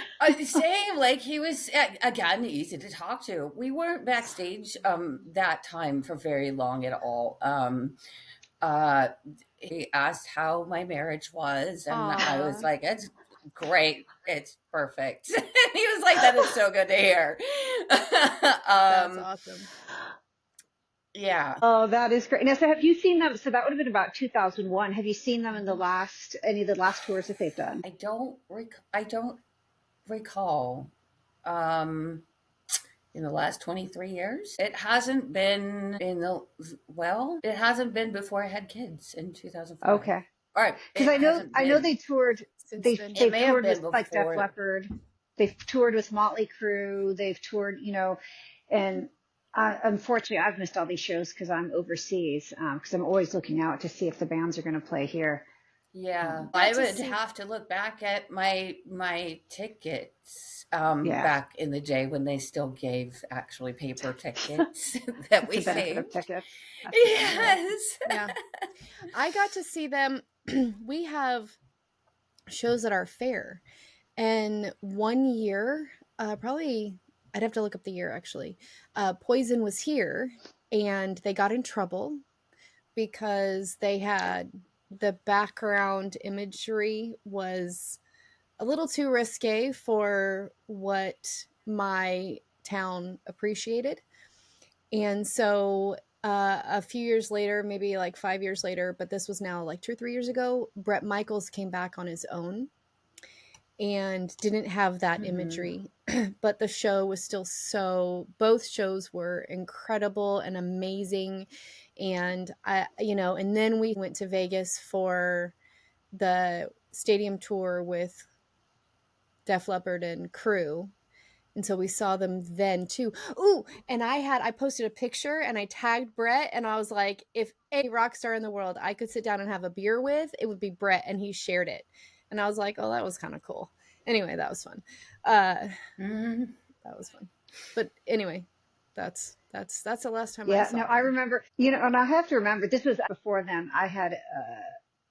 [SPEAKER 3] Same, like he was again easy to talk to. We weren't backstage that time for very long at all. Uh, he asked how my marriage was, and I was
[SPEAKER 2] Aw,
[SPEAKER 3] like, "It's great, it's perfect." And he was like, "That is so good to hear."
[SPEAKER 2] that's
[SPEAKER 3] um,
[SPEAKER 2] awesome.
[SPEAKER 3] yeah,
[SPEAKER 1] Oh, that is great. Now, so have you seen them? So that would have been about 2001. Have you seen them in any of the last tours that they've done?
[SPEAKER 3] I don't recall. Um, in the last 23 years. It hasn't been it hasn't been before I had kids in 2005.
[SPEAKER 1] Okay.
[SPEAKER 3] All right,
[SPEAKER 1] Because
[SPEAKER 3] it hasn't
[SPEAKER 1] I know
[SPEAKER 3] been.
[SPEAKER 1] they toured,
[SPEAKER 2] Since then.
[SPEAKER 3] It
[SPEAKER 1] they've
[SPEAKER 3] may have
[SPEAKER 1] toured
[SPEAKER 3] been
[SPEAKER 1] with like Def
[SPEAKER 3] before.
[SPEAKER 1] Leppard, they've toured with Motley Crue, they've toured, and unfortunately I've missed all these shows because I'm overseas, because I'm always looking out to see if the bands are going to play here.
[SPEAKER 3] Yeah,
[SPEAKER 2] Got
[SPEAKER 3] I
[SPEAKER 2] to
[SPEAKER 3] would
[SPEAKER 2] see.
[SPEAKER 3] have to look back at my tickets
[SPEAKER 1] Yeah,
[SPEAKER 3] back in the day when they still gave actually paper tickets that
[SPEAKER 1] that's
[SPEAKER 3] we
[SPEAKER 1] the benefit of
[SPEAKER 3] saved.
[SPEAKER 1] tickets. That's the benefit.
[SPEAKER 3] Yes.
[SPEAKER 2] Yeah. I got to see them. We have shows at our fair. And one year, probably, I'd have to look up the year actually. Poison was here and they got in trouble because the background imagery was a little too risque for what my town appreciated. And so a few years later, maybe like 5 years later, but this was now like 2 or 3 years ago, Bret Michaels came back on his own and didn't have that
[SPEAKER 3] Mm-hmm.
[SPEAKER 2] imagery. But the show was still both shows were incredible and amazing. And and then we went to Vegas for the stadium tour with Def Leppard and crew. And so we saw them then too. Ooh, and I posted a picture and I tagged Bret and I was like, if a rock star in the world I could sit down and have a beer with, it would be Bret, and he shared it. And I was like, oh, that was kind of cool. Anyway, that was fun. Uh
[SPEAKER 3] Mm-hmm.
[SPEAKER 2] that was fun. But anyway, that's the last time I
[SPEAKER 1] Yeah,
[SPEAKER 2] saw
[SPEAKER 1] no, I
[SPEAKER 2] them.
[SPEAKER 1] remember, and I have to remember this was before then. I had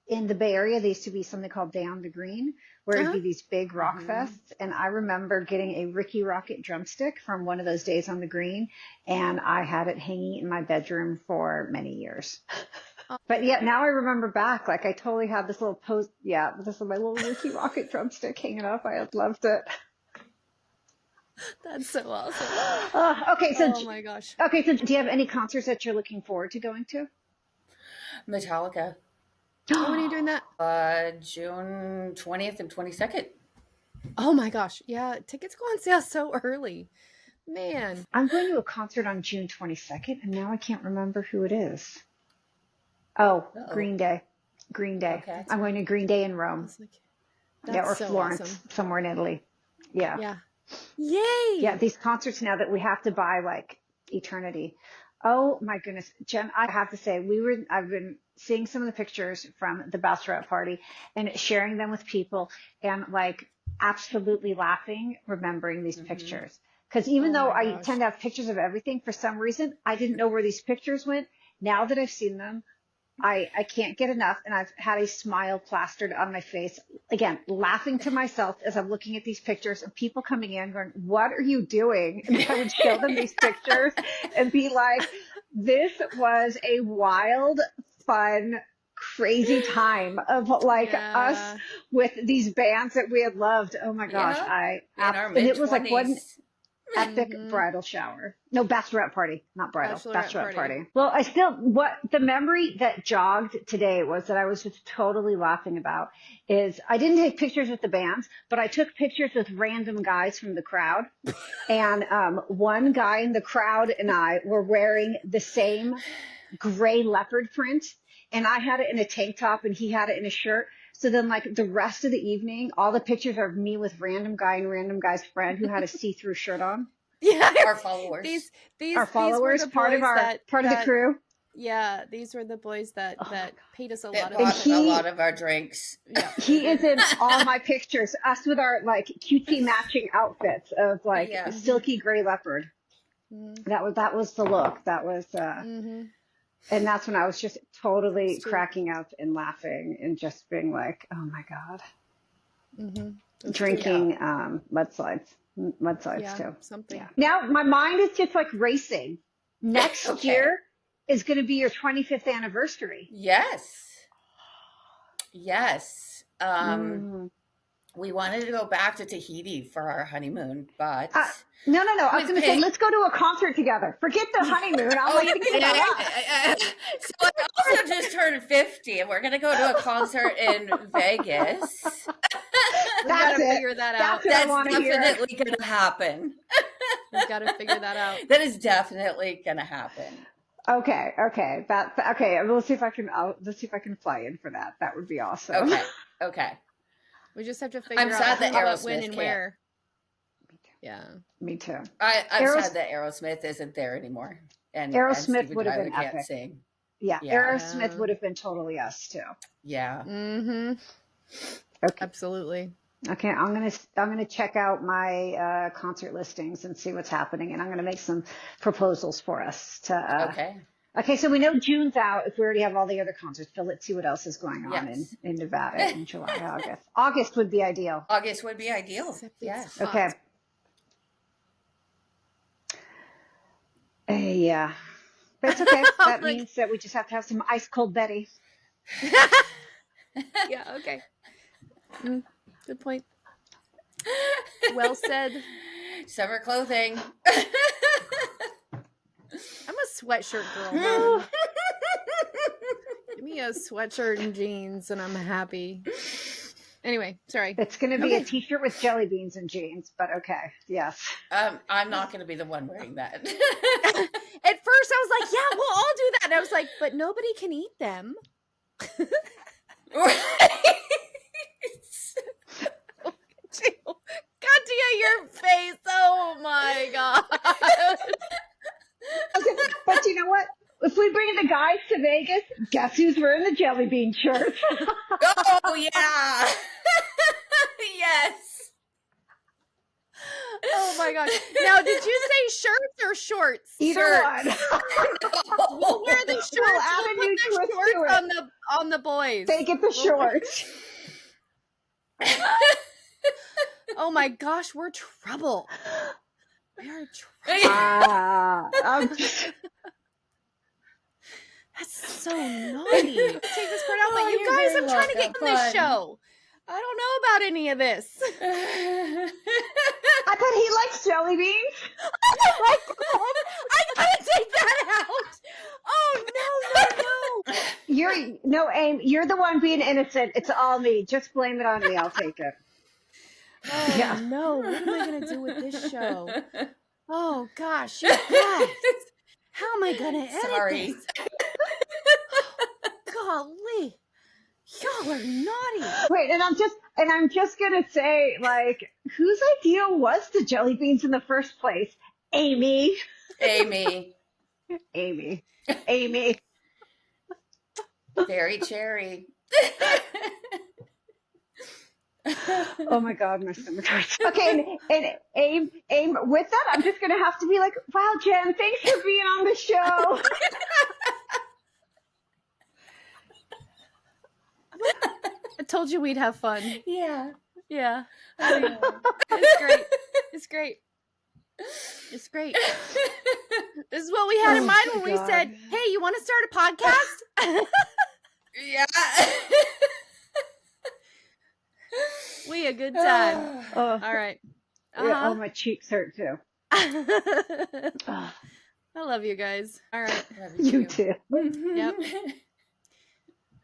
[SPEAKER 1] in the Bay Area, there used to be something called Down the Green, where it'd
[SPEAKER 2] Uh-huh.
[SPEAKER 1] be these big rock
[SPEAKER 3] Mm-hmm.
[SPEAKER 1] fests. And I remember getting a Ricky Rocket drumstick from one of those days on the green, and I had it hanging in my bedroom for many years. But yeah, now I remember back, like I totally had this little post, yeah, this is my little Ricky Rocket drumstick hanging up. I had loved it.
[SPEAKER 2] That's so awesome.
[SPEAKER 1] Okay,
[SPEAKER 2] Oh my gosh.
[SPEAKER 1] do you have any concerts that you're looking forward to going to?
[SPEAKER 3] Metallica,
[SPEAKER 2] Oh, when are you doing that?
[SPEAKER 3] June 20th and 22nd.
[SPEAKER 2] Oh my gosh. Yeah, tickets go on sale so early. Man.
[SPEAKER 1] I'm going to a concert on June 22nd, and now I can't remember who it is. Oh,
[SPEAKER 3] Uh-oh.
[SPEAKER 1] Green Day. Green Day.
[SPEAKER 3] Okay.
[SPEAKER 2] That's
[SPEAKER 1] I'm going
[SPEAKER 2] right.
[SPEAKER 1] to Green Day in
[SPEAKER 2] I
[SPEAKER 1] Rome.
[SPEAKER 2] was like,
[SPEAKER 1] Yeah,
[SPEAKER 2] that's
[SPEAKER 1] or
[SPEAKER 2] so
[SPEAKER 1] Florence,
[SPEAKER 2] awesome.
[SPEAKER 1] somewhere in Italy. Yeah.
[SPEAKER 2] Yeah.
[SPEAKER 1] Yeah,
[SPEAKER 2] Yay!
[SPEAKER 1] these concerts now that we have to buy like eternity. Oh my goodness, Jen, I have to say, I've been seeing some of the pictures from the bachelorette party and sharing them with people and like absolutely laughing, remembering these
[SPEAKER 3] Mm-hmm.
[SPEAKER 1] pictures. Because even
[SPEAKER 2] Oh
[SPEAKER 1] though
[SPEAKER 2] my
[SPEAKER 1] I
[SPEAKER 2] gosh.
[SPEAKER 1] tend to have pictures of everything, for some reason, I didn't know where these pictures went. Now that I've seen them, I can't get enough, and I've had a smile plastered on my face. Again, laughing to myself as I'm looking at these pictures of people coming in going, what are you doing? And I would show them these pictures and be like, this was a wild, fun, crazy time of like us
[SPEAKER 2] Yeah.
[SPEAKER 1] with these bands that we had loved. Oh my gosh.
[SPEAKER 3] Yeah, in our
[SPEAKER 1] And
[SPEAKER 3] mid
[SPEAKER 1] it was like one,
[SPEAKER 3] 20s.
[SPEAKER 1] epic
[SPEAKER 2] Mhm.
[SPEAKER 1] bridal shower. No, bachelorette party, not bridal.
[SPEAKER 2] Bachelorette
[SPEAKER 1] Party. Well, what the memory that jogged today was that I was just totally laughing about is I didn't take pictures with the bands, but I took pictures with random guys from the crowd. And one guy in the crowd and I were wearing the same gray leopard print, and I had it in a tank top and he had it in a shirt. So then, like, the rest of the evening, all the pictures are of me with random guy and random guy's friend who had a see-through shirt on.
[SPEAKER 2] Yeah,
[SPEAKER 3] Our followers.
[SPEAKER 1] Our followers, part of the crew.
[SPEAKER 2] Yeah, these were the boys that paid us a
[SPEAKER 3] That
[SPEAKER 2] lot of
[SPEAKER 3] bought
[SPEAKER 2] attention.
[SPEAKER 3] a lot of our drinks.
[SPEAKER 2] Yeah.
[SPEAKER 1] He is in all my pictures, us with our like cutesy matching outfits of like
[SPEAKER 3] Yeah.
[SPEAKER 1] silky gray leopard.
[SPEAKER 2] Mhm.
[SPEAKER 1] That was the look. That was
[SPEAKER 2] Mhm.
[SPEAKER 1] and that's when I was just totally
[SPEAKER 2] It's true.
[SPEAKER 1] cracking up and laughing and just being like, oh my God.
[SPEAKER 2] Mhm.
[SPEAKER 1] Drinking mudslides
[SPEAKER 2] Yeah,
[SPEAKER 1] too.
[SPEAKER 2] something.
[SPEAKER 1] Yeah. Now my mind is just like racing. Next
[SPEAKER 3] Okay.
[SPEAKER 1] year is going to be your 25th anniversary.
[SPEAKER 3] Yes.
[SPEAKER 1] Mm.
[SPEAKER 3] We wanted to go back to Tahiti for our honeymoon, but
[SPEAKER 1] No. I was
[SPEAKER 3] With
[SPEAKER 1] going to say,
[SPEAKER 3] Pink.
[SPEAKER 1] let's go to a concert together. Forget the honeymoon. I'm like thinking about us.
[SPEAKER 3] So I also just turned 50, and we're gonna go to a concert in Vegas.
[SPEAKER 2] We gotta figure that out.
[SPEAKER 1] That's what I
[SPEAKER 3] That's
[SPEAKER 1] want to hear.
[SPEAKER 3] definitely gonna happen.
[SPEAKER 2] We've got to figure that out.
[SPEAKER 3] That is definitely gonna happen.
[SPEAKER 1] Okay. Okay. Let's see if I can fly in for that. That would be awesome.
[SPEAKER 3] Okay.
[SPEAKER 2] We just have to figure
[SPEAKER 3] I'm
[SPEAKER 2] out
[SPEAKER 3] sad that
[SPEAKER 2] what, when,
[SPEAKER 3] Aerosmith
[SPEAKER 2] and
[SPEAKER 3] can't.
[SPEAKER 2] where. Yeah.
[SPEAKER 1] Me too.
[SPEAKER 3] I'm
[SPEAKER 1] Aeros-
[SPEAKER 3] sad that Aerosmith isn't there anymore. And
[SPEAKER 1] Aerosmith
[SPEAKER 3] Steven
[SPEAKER 1] would have
[SPEAKER 3] Tyler
[SPEAKER 1] been
[SPEAKER 3] can't
[SPEAKER 1] epic.
[SPEAKER 3] sing.
[SPEAKER 1] Yeah.
[SPEAKER 3] Yeah.
[SPEAKER 1] Aerosmith would have been totally us too.
[SPEAKER 3] Yeah.
[SPEAKER 2] Mm-hmm.
[SPEAKER 1] Okay.
[SPEAKER 2] Absolutely.
[SPEAKER 1] Okay. I'm gonna check out my concert listings and see what's happening, and I'm gonna make some proposals for us to.
[SPEAKER 3] Okay.
[SPEAKER 1] Okay, so we know June's out if we already have all the other concerts. So let's see what else is going on
[SPEAKER 3] Yes.
[SPEAKER 1] in Nevada in July, August. August would be ideal.
[SPEAKER 3] August would be ideal.
[SPEAKER 2] Except it's
[SPEAKER 3] Yes.
[SPEAKER 2] hot.
[SPEAKER 1] Okay. Yeah. But it's okay. That
[SPEAKER 2] Like-
[SPEAKER 1] means that we just have to have some ice cold Betty.
[SPEAKER 2] Yeah, okay. Good point. Well said.
[SPEAKER 3] Summer clothing.
[SPEAKER 2] I'm a sweatshirt girl, man. Give me a sweatshirt and jeans and I'm happy. Anyway, sorry.
[SPEAKER 1] It's going to be
[SPEAKER 2] Okay.
[SPEAKER 1] a t-shirt with jelly beans and jeans, but okay. Yes.
[SPEAKER 3] I'm not going to be the one wearing that.
[SPEAKER 2] At first I was like, yeah, we'll all do that. And I was like, but nobody can eat them. Katia, your face. Oh my God.
[SPEAKER 1] Okay, but you know what? If we bring the guys to Vegas, guess who's wearing the jelly bean shirt?
[SPEAKER 3] Oh, yeah. Yes.
[SPEAKER 2] Oh my gosh. Now, did you say shirts or shorts?
[SPEAKER 1] Either
[SPEAKER 3] Shirts.
[SPEAKER 1] one.
[SPEAKER 2] We'll wear the shorts.
[SPEAKER 1] We'll add a
[SPEAKER 2] We'll
[SPEAKER 1] new
[SPEAKER 2] put the
[SPEAKER 1] twist
[SPEAKER 2] shorts
[SPEAKER 1] to it.
[SPEAKER 2] on the boys.
[SPEAKER 1] They get the shorts.
[SPEAKER 2] Oh my gosh, we're trouble. We are trouble. That's so naughty. Take this part out, but
[SPEAKER 3] Oh,
[SPEAKER 2] you
[SPEAKER 3] you're
[SPEAKER 2] guys,
[SPEAKER 3] very
[SPEAKER 2] I'm trying to get
[SPEAKER 3] welcome.
[SPEAKER 2] in this
[SPEAKER 3] Fun.
[SPEAKER 2] show. I don't know about any of this.
[SPEAKER 1] I bet he likes jelly beans.
[SPEAKER 2] Oh my God. I gotta take that out. Oh no.
[SPEAKER 1] Aim, you're the one being innocent. It's all me. Just blame it on me. I'll take it.
[SPEAKER 2] Oh
[SPEAKER 1] Yeah.
[SPEAKER 2] no, what am I gonna do with this show? Oh gosh, you guys. How am I gonna edit
[SPEAKER 3] Sorry.
[SPEAKER 2] this? Golly. Y'all are naughty.
[SPEAKER 1] Wait, and I'm just gonna say, like, whose idea was the jelly beans in the first place? Amy.
[SPEAKER 3] Amy. Very cherry.
[SPEAKER 1] Oh my God, my stomach hurts. Okay, and aim. With that, I'm just gonna have to be like, wow, Jen, thanks for being on the show.
[SPEAKER 2] I told you we'd have fun.
[SPEAKER 3] Yeah.
[SPEAKER 2] Yeah. It's great. It's great. It's great. This is what we had in
[SPEAKER 1] Oh
[SPEAKER 2] mind
[SPEAKER 1] my
[SPEAKER 2] when we
[SPEAKER 1] God.
[SPEAKER 2] said, hey, you want to start a podcast?
[SPEAKER 3] Yeah.
[SPEAKER 2] We a good time.
[SPEAKER 1] Oh,
[SPEAKER 2] All right.
[SPEAKER 1] yeah,
[SPEAKER 2] Uh-huh.
[SPEAKER 1] oh, my cheeks hurt too.
[SPEAKER 2] I love you guys. All right.
[SPEAKER 1] You too.
[SPEAKER 2] Yep.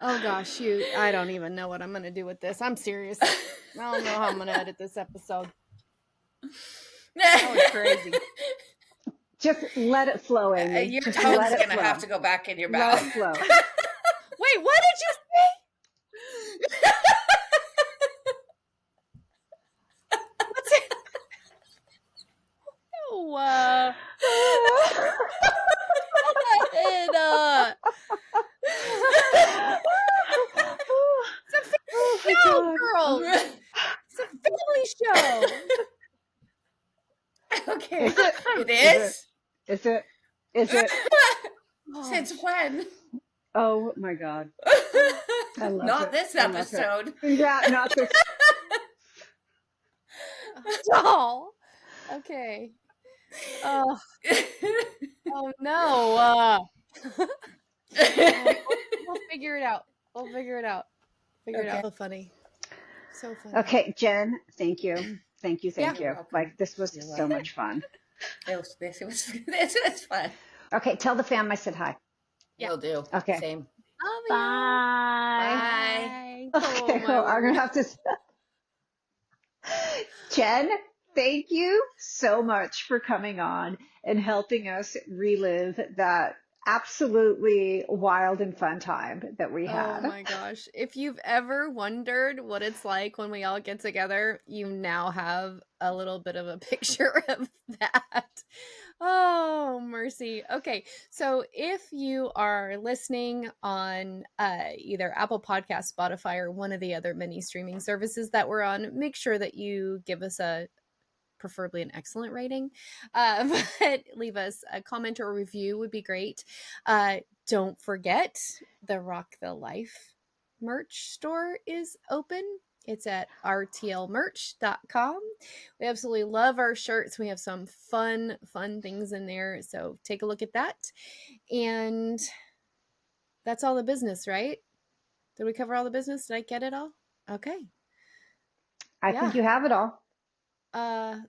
[SPEAKER 2] Oh gosh, shoot. I don't even know what I'm going to do with this. I'm serious. I don't know how I'm going to edit this episode. That was crazy.
[SPEAKER 1] Just let it flow, Amy.
[SPEAKER 3] Your
[SPEAKER 1] Just
[SPEAKER 3] tongue's
[SPEAKER 1] let it
[SPEAKER 3] going to
[SPEAKER 1] flow.
[SPEAKER 3] have to go back in your
[SPEAKER 1] Let
[SPEAKER 3] mouth.
[SPEAKER 1] it flow.
[SPEAKER 2] Wait, what did you say? What's it? Oh, it's a family show, girl. It's a family show.
[SPEAKER 3] Okay.
[SPEAKER 1] Is it?
[SPEAKER 3] It is?
[SPEAKER 1] Is it? Is it?
[SPEAKER 3] Since when?
[SPEAKER 1] Oh my God. I love
[SPEAKER 3] Not
[SPEAKER 1] it.
[SPEAKER 3] this
[SPEAKER 1] I love
[SPEAKER 3] episode.
[SPEAKER 1] it. Yeah, not this.
[SPEAKER 2] Oh, okay. Oh no. We'll figure it out. We'll figure it out. Figure it out. So funny. So funny.
[SPEAKER 1] Okay, Jen, thank you. Thank you.
[SPEAKER 3] You're
[SPEAKER 1] you.
[SPEAKER 3] welcome.
[SPEAKER 1] Like, this was
[SPEAKER 3] You're
[SPEAKER 1] so
[SPEAKER 3] welcome.
[SPEAKER 1] much fun.
[SPEAKER 3] This was fun.
[SPEAKER 1] Okay, tell the fam I said hi.
[SPEAKER 2] Yeah.
[SPEAKER 3] Will do.
[SPEAKER 1] Okay.
[SPEAKER 3] Same.
[SPEAKER 2] Love you.
[SPEAKER 1] Bye.
[SPEAKER 2] Bye.
[SPEAKER 1] Okay,
[SPEAKER 2] Oh,
[SPEAKER 1] cool.
[SPEAKER 2] my
[SPEAKER 1] I'm going to
[SPEAKER 2] word.
[SPEAKER 1] have to. Jen, thank you so much for coming on and helping us relive that absolutely wild and fun time that we
[SPEAKER 2] Oh
[SPEAKER 1] had.
[SPEAKER 2] my gosh. If you've ever wondered what it's like when we all get together, you now have a little bit of a picture of that. Oh, mercy. Okay. So if you are listening on either Apple Podcast, Spotify, or one of the other many streaming services that we're on, make sure that you give us preferably an excellent rating, but leave us a comment or a review would be great. Don't forget the Rock the Life merch store is open. It's at rtlmerch.com. We absolutely love our shirts. We have some fun things in there. So take a look at that. And that's all the business, right? Did we cover all the business? Did I get it all? Okay.
[SPEAKER 1] I think you have it all.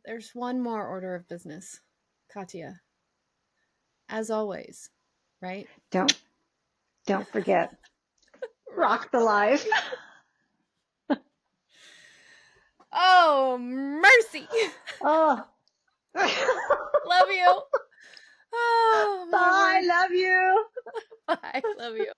[SPEAKER 2] There's one more order of business. Katya, as always, right?
[SPEAKER 1] Don't forget. Rock the life.
[SPEAKER 2] Oh, mercy.
[SPEAKER 1] Oh.
[SPEAKER 2] Love you. Oh,
[SPEAKER 1] Bye. Love you.
[SPEAKER 2] Bye. Love you.